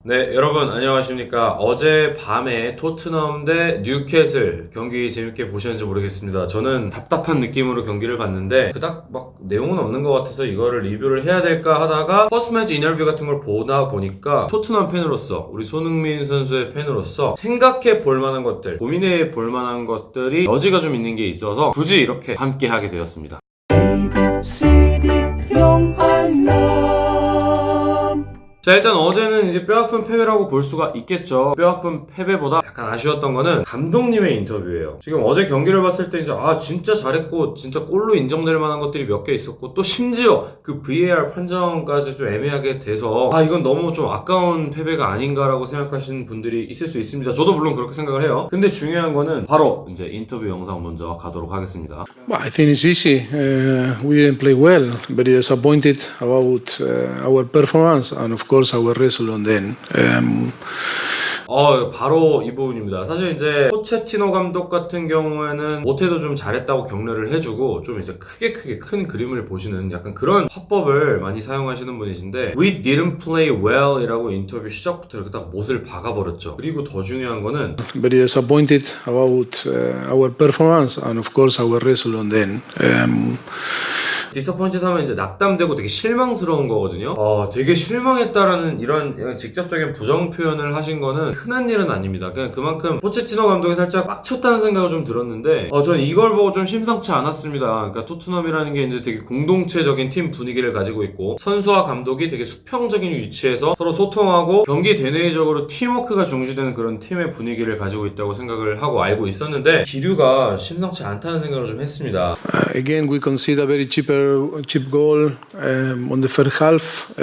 네, 여러분 안녕하십니까. 어제 밤에 토트넘 대 뉴캐슬 경기 재밌게 보셨는지 모르겠습니다. 저는 답답한 느낌으로 경기를 봤는데 그닥 막 내용은 없는 것 같아서 이거를 리뷰를 해야 될까 하다가 퍼스트 매치 인터뷰 같은 걸 보다 보니까 토트넘 팬으로서 우리 손흥민 선수의 팬으로서 생각해 볼 만한 것들, 고민해 볼 만한 것들이 여지가 좀 있는 게 있어서 굳이 이렇게 함께 하게 되었습니다. 자, 일단 어제는 이제 뼈아픈 패배라고 볼 수가 있겠죠. 뼈아픈 패배보다 약간 아쉬웠던 거는 감독님의 인터뷰예요. 지금 어제 경기를 봤을 때 이제 진짜 잘했고 진짜 골로 인정될 만한 것들이 몇 개 있었고 또 심지어 그 VAR 판정까지 좀 애매하게 돼서 이건 너무 좀 아까운 패배가 아닌가라고 생각하시는 분들이 있을 수 있습니다. 저도 물론 그렇게 생각을 해요. 근데 중요한 거는 바로 이제 인터뷰 영상 먼저 가도록 하겠습니다. Well, I think it's easy. We didn't play well. Very disappointed about our performance and of course our result on then. 바로 이 부분입니다. 사실 이제 포체티노 감독 같은 경우에는 못해도 좀 잘했다고 격려를 해주고 좀 이제 크게 큰 그림을 보시는 약간 그런 화법을 많이 사용하시는 분이신데 We didn't play well 이라고 인터뷰 시작부터 이렇게 딱 못을 박아버렸죠. 그리고 더 중요한 거는 Very disappointed about our performance and of course our result on then. 디서포인트 하면 이제 낙담되고 되게 실망스러운 거거든요. 되게 실망했다라는 이런 직접적인 부정 표현을 하신 거는 흔한 일은 아닙니다. 그냥 그만큼 포체티노 감독이 살짝 빡쳤다는 생각을 좀 들었는데, 전 이걸 보고 좀 심상치 않았습니다. 그러니까 토트넘이라는 게 이제 되게 공동체적인 팀 분위기를 가지고 있고, 선수와 감독이 되게 수평적인 위치에서 서로 소통하고 경기 대내적으로 팀워크가 중시되는 그런 팀의 분위기를 가지고 있다고 생각을 하고 알고 있었는데, 기류가 심상치 않다는 생각을 좀 했습니다. Again, we conceded a very cheap goal on the first half.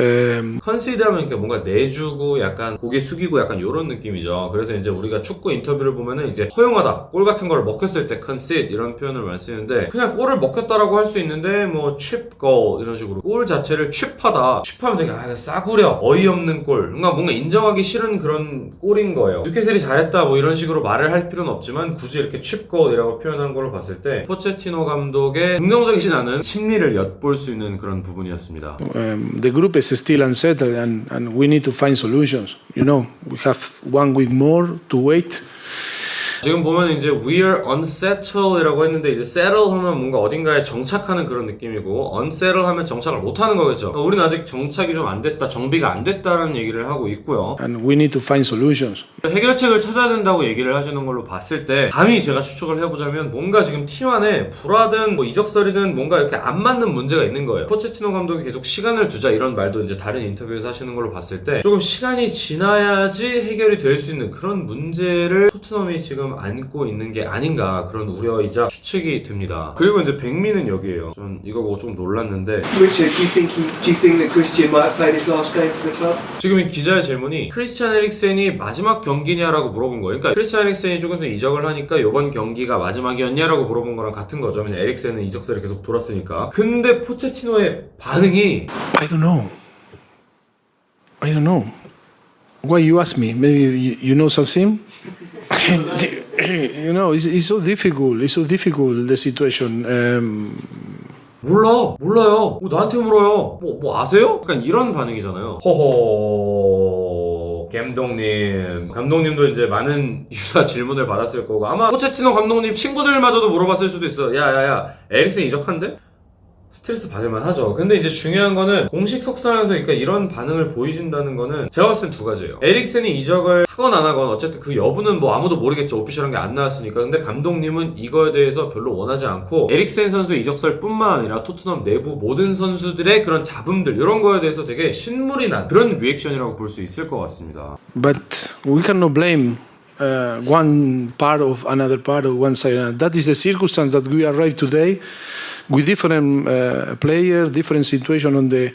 컨시드하면 이렇게 뭔가 내주고 약간 고개 숙이고 약간 이런 느낌이죠. 그래서 이제 우리가 축구 인터뷰를 보면은 이제 허용하다, 골 같은 걸 먹혔을 때 컨시드 이런 표현을 많이 쓰는데 그냥 골을 먹혔다라고 할 수 있는데 뭐 chip goal 이런 식으로 골 자체를 칩하다, 칩하면 되게 싸구려, 어이없는 골, 뭔가 인정하기 싫은 그런 골인 거예요. 뉴캐슬이 잘했다 뭐 이런 식으로 말을 할 필요는 없지만 굳이 이렇게 chip goal이라고 표현한 걸로 봤을 때 포체티노 감독의 긍정적이진 않은 심리를 엿볼 수 있는 그런 부분이었습니다. The group is still unsettled and we need to find solutions. You know, we have 1 week more to wait. 지금 보면 이제 we're unsettled 이라고 했는데 이제 settle 하면 뭔가 어딘가에 정착하는 그런 느낌이고 unsettle 하면 정착을 못하는 거겠죠. 우리는 아직 정착이 좀 안 됐다, 정비가 안 됐다는 얘기를 하고 있고요. And we need to find solutions. 해결책을 찾아야 된다고 얘기를 하시는 걸로 봤을 때 감히 제가 추측을 해보자면 뭔가 지금 팀 안에 불화든 뭐 이적설이든 뭔가 이렇게 안 맞는 문제가 있는 거예요. 포체티노 감독이 계속 시간을 두자 이런 말도 이제 다른 인터뷰에서 하시는 걸로 봤을 때 조금 시간이 지나야지 해결이 될 수 있는 그런 문제를 토트넘이 지금 안고 있는 게 아닌가 그런 우려이자 추측이 듭니다. 그리고 이제 백미는 여기에요. 전 이거 보고 좀 놀랐는데 Richard, do you think that Christian might have played his last game for the club? 지금 이 기자의 질문이 크리스찬 에릭센이 마지막 경기냐라고 물어본 거예요. 그러니까 크리스찬 에릭센이 조금씩 이적을 하니까 이번 경기가 마지막이었냐라고 물어본 거랑 같은 거죠. 왜냐면 에릭센은 이적설이 계속 돌았으니까. 근데 포체티노의 반응이 I don't know. Why you ask me? Maybe you know something? You know, it's so difficult. It's so difficult, the situation. 몰라요. 나한테 물어요. 뭐 아세요? 약간 이런 반응이잖아요. 호호. 감독님도 이제 많은 유사 질문을 받았을 거고 아마 포체티노 감독님 친구들마저도 물어봤을 수도 있어. 야, 에릭센 이적한대? 스트레스 받을만 하죠. 근데 이제 중요한 거는 공식 석상에서 그러니까 이런 반응을 보여준다는 거는 제가 봤을 땐 두 가지예요. 에릭센이 이적을 하건 안 하건 어쨌든 그 여부는 뭐 아무도 모르겠죠. 오피셜한 게 안 나왔으니까. 근데 감독님은 이거에 대해서 별로 원하지 않고 에릭센 선수의 이적설 뿐만 아니라 토트넘 내부 모든 선수들의 그런 잡음들 이런 거에 대해서 되게 신물이 난 그런 리액션이라고 볼 수 있을 것 같습니다. But we cannot blame one part of another part of one side. That is the circumstance that we arrived today. With different players, different situation on the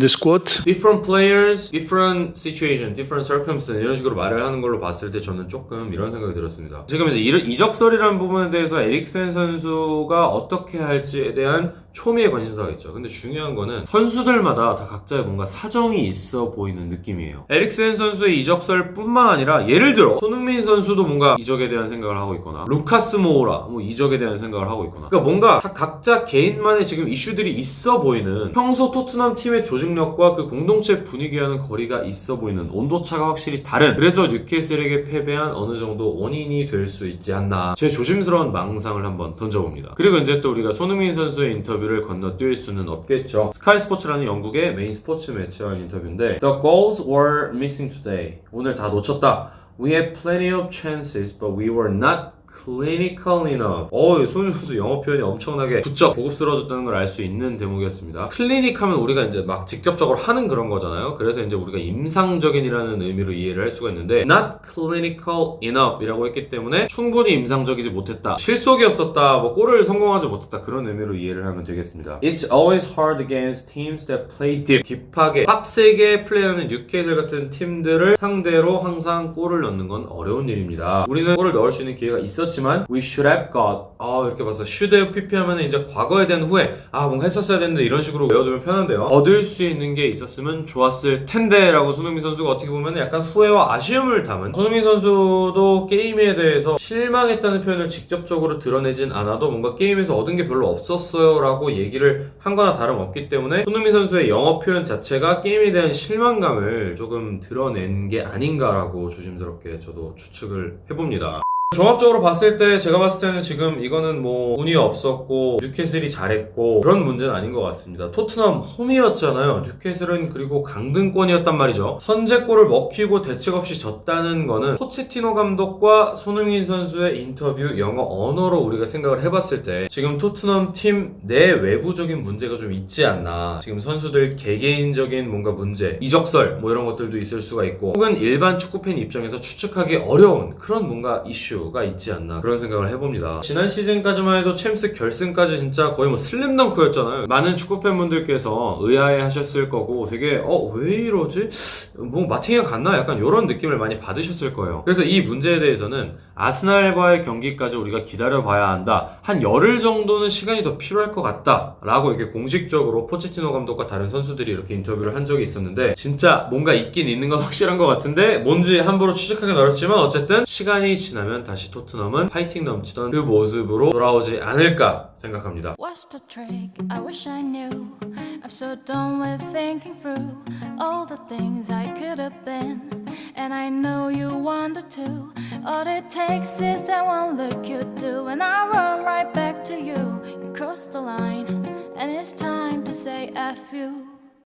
squad. Different players, different situation, different circumstance 이런 식으로 말을 하는 걸로 봤을 때 저는 조금 이런 생각이 들었습니다. 지금 이제 이적설이라는 부분에 대해서 에릭센 선수가 어떻게 할지에 대한 초미의 관심사가 있죠. 근데 중요한 거는 선수들마다 다 각자의 뭔가 사정이 있어 보이는 느낌이에요. 에릭센 선수의 이적설 뿐만 아니라 예를 들어 손흥민 선수도 뭔가 이적에 대한 생각을 하고 있거나 루카스 모우라 뭐 이적에 대한 생각을 하고 있거나 그러니까 뭔가 다 각자 개인만의 지금 이슈들이 있어 보이는 평소 토트넘 팀의 조직력과 그 공동체 분위기와는 거리가 있어 보이는 온도차가 확실히 다른 그래서 뉴캐슬에게 패배한 어느 정도 원인이 될 수 있지 않나 제 조심스러운 망상을 한번 던져봅니다. 그리고 이제 또 우리가 손흥민 선수의 인터뷰를 건너뛸 수는 없겠죠. 스카이 스포츠라는 영국의 메인 스포츠 매체와의 인터뷰인데 The goals were missing today. 오늘 다 놓쳤다. We had plenty of chances, but we were not clinical enough. 손흥민 선수 영어 표현이 엄청나게 부쩍 고급스러워졌다는 걸 알 수 있는 대목이었습니다. 클리닉하면 우리가 이제 막 직접적으로 하는 그런 거잖아요. 그래서 이제 우리가 임상적인이라는 의미로 이해를 할 수가 있는데 not clinical enough 이라고 했기 때문에 충분히 임상적이지 못했다. 실속이 없었다. 뭐 골을 성공하지 못했다. 그런 의미로 이해를 하면 되겠습니다. It's always hard against teams that play deep. 딥하게 빡세게 플레이하는 뉴캐슬 같은 팀들을 상대로 항상 골을 넣는 건 어려운 일입니다. 우리는 골을 넣을 수 있는 기회가 있었지만 we should have got 이렇게 봐서 should have pp 하면 이제 과거에 대한 후회 뭔가 했었어야 되는데 이런 식으로 외워두면 편한데요. 얻을 수 있는 게 있었으면 좋았을 텐데 라고 손흥민 선수가 어떻게 보면 약간 후회와 아쉬움을 담은 손흥민 선수도 게임에 대해서 실망했다는 표현을 직접적으로 드러내진 않아도 뭔가 게임에서 얻은 게 별로 없었어요 라고 얘기를 한 거나 다름없기 때문에 손흥민 선수의 영어 표현 자체가 게임에 대한 실망감을 조금 드러낸 게 아닌가라고 조심스럽게 저도 추측을 해봅니다. 종합적으로 봤을 때 제가 봤을 때는 지금 이거는 뭐 운이 없었고 뉴캐슬이 잘했고 그런 문제는 아닌 것 같습니다. 토트넘 홈이었잖아요. 뉴캐슬은 그리고 강등권이었단 말이죠. 선제골을 먹히고 대책 없이 졌다는 거는 포체티노 감독과 손흥민 선수의 인터뷰 영어 언어로 우리가 생각을 해봤을 때 지금 토트넘 팀 내 외부적인 문제가 좀 있지 않나. 지금 선수들 개개인적인 뭔가 문제, 이적설 뭐 이런 것들도 있을 수가 있고 혹은 일반 축구팬 입장에서 추측하기 어려운 그런 뭔가 이슈가 있지 않나 그런 생각을 해봅니다. 지난 시즌까지만 해도 챔스 결승까지 진짜 거의 뭐 슬램덩크였잖아요. 많은 축구팬분들께서 의아해 하셨을 거고 되게 왜 이러지? 뭐 마팅이가 갔나? 약간 이런 느낌을 많이 받으셨을 거예요. 그래서 이 문제에 대해서는 아스날과의 경기까지 우리가 기다려봐야 한다. 한 열흘 정도는 시간이 더 필요할 것 같다 라고 이렇게 공식적으로 포체티노 감독과 다른 선수들이 이렇게 인터뷰를 한 적이 있었는데 진짜 뭔가 있긴 있는 건 확실한 것 같은데 뭔지 함부로 추측하기는 어렵지만 어쨌든 시간이 지나면 다시 토트넘은 파이팅 넘치던 그 모습으로 돌아오지 않을까 생각합니다. What's the trick? I wish I knew. I'm so done with thinking through all the things I could have been, and I know you wanted to. All it takes is that one look you do, and I run right back to you. You cross the line, and it's time to say F you.